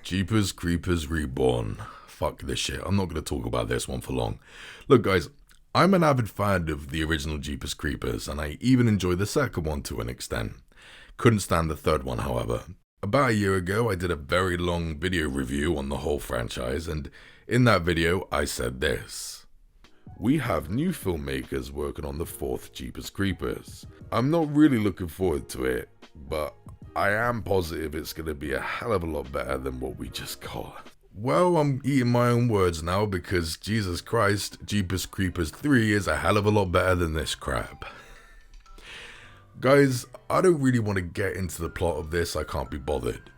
Jeepers Creepers Reborn. Fuck this shit. I'm not going to talk about this one for long. Look, guys, I'm an avid fan of the original Jeepers Creepers, and I even enjoy the second one to an extent. Couldn't stand the third one, however. About a year ago, I did a very long video review on the whole franchise, and in that video, I said this. We have new filmmakers working on the fourth Jeepers Creepers. I'm not really looking forward to it, but I am positive it's going to be a hell of a lot better than what we just got. Well, I'm eating my own words now because, Jesus Christ, Jeepers Creepers 3 is a hell of a lot better than this crap. Guys, I don't really want to get into the plot of this, I can't be bothered.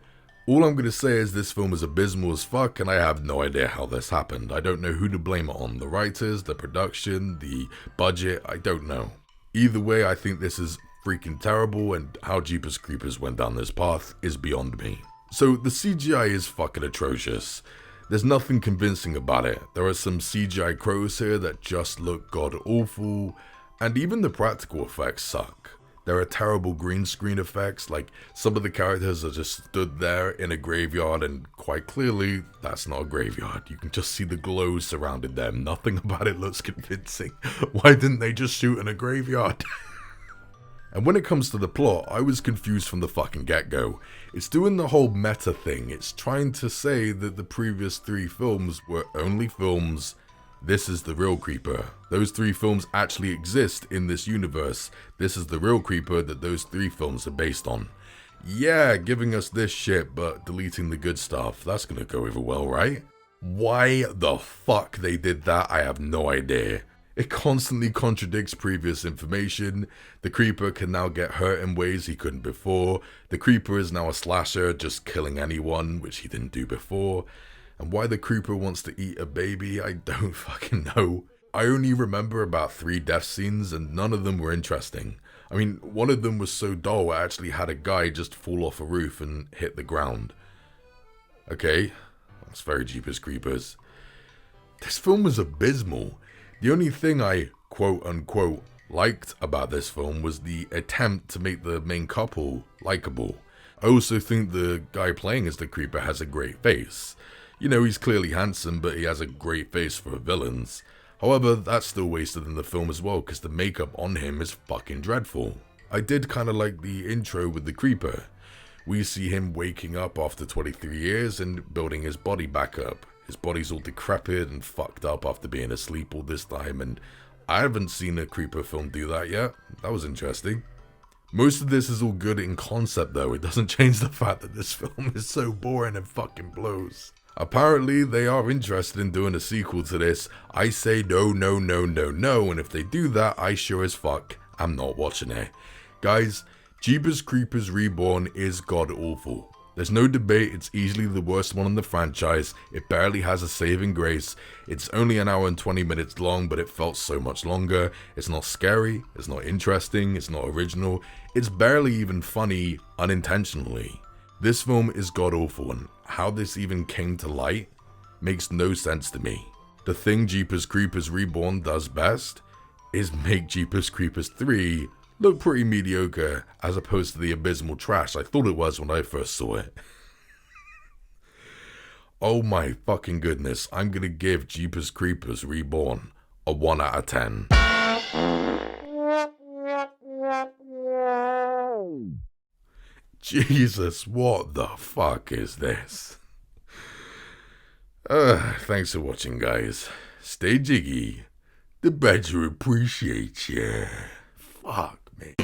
All I'm going to say is this film is abysmal as fuck and I have no idea how this happened. I don't know who to blame it on, the writers, the production, the budget, I don't know. Either way, I think this is freaking terrible and how Jeepers Creepers went down this path is beyond me. So the CGI is fucking atrocious. There's nothing convincing about it. There are some CGI crows here that just look god awful, and even the practical effects suck. There are terrible green screen effects, like some of the characters are just stood there in a graveyard and quite clearly that's not a graveyard. You can just see the glow surrounding them. Nothing about it looks convincing. Why didn't they just shoot in a graveyard? And when it comes to the plot, I was confused from the fucking get-go. It's doing the whole meta thing. It's trying to say that the previous 3 films were only films. This is the real Creeper. Those 3 films actually exist in this universe. This is the real Creeper that those 3 films are based on. Yeah, giving us this shit, but deleting the good stuff. That's gonna go over well, right? Why the fuck they did that, I have no idea. It constantly contradicts previous information. The Creeper can now get hurt in ways he couldn't before. The Creeper is now a slasher, just killing anyone, which he didn't do before. And why the Creeper wants to eat a baby, I don't fucking know. I only remember about 3 death scenes and none of them were interesting. I mean, one of them was so dull I actually had a guy just fall off a roof and hit the ground. Okay, that's very Jeepers Creepers. This film was abysmal. The only thing I, quote unquote, liked about this film was the attempt to make the main couple likable. I also think the guy playing as the Creeper has a great face. You know, he's clearly handsome, but he has a great face for villains. However, that's still wasted in the film as well, because the makeup on him is fucking dreadful. I did kinda like the intro with the Creeper. We see him waking up after 23 years and building his body back up. His body's all decrepit and fucked up after being asleep all this time, and I haven't seen a Creeper film do that yet. That was interesting. Most of this is all good in concept though, it doesn't change the fact that this film is so boring and fucking blows. Apparently they are interested in doing a sequel to this. I say no, no, no, no, no, and if they do that, I sure as fuck am not watching it. Guys, Jeepers Creepers Reborn is god awful. There's no debate, it's easily the worst one in the franchise. It barely has a saving grace. It's only an hour and 20 minutes long, but it felt so much longer. It's not scary, it's not interesting, it's not original. It's barely even funny unintentionally. This film is god awful, and how this even came to light makes no sense to me. The thing Jeepers Creepers Reborn does best is make Jeepers Creepers 3 look pretty mediocre as opposed to the abysmal trash I thought it was when I first saw it. Oh my fucking goodness, I'm gonna give Jeepers Creepers Reborn a 1 out of 10. Jesus, what the fuck is this? Thanks for watching, guys. Stay jiggy. The badger appreciates ya. Fuck me.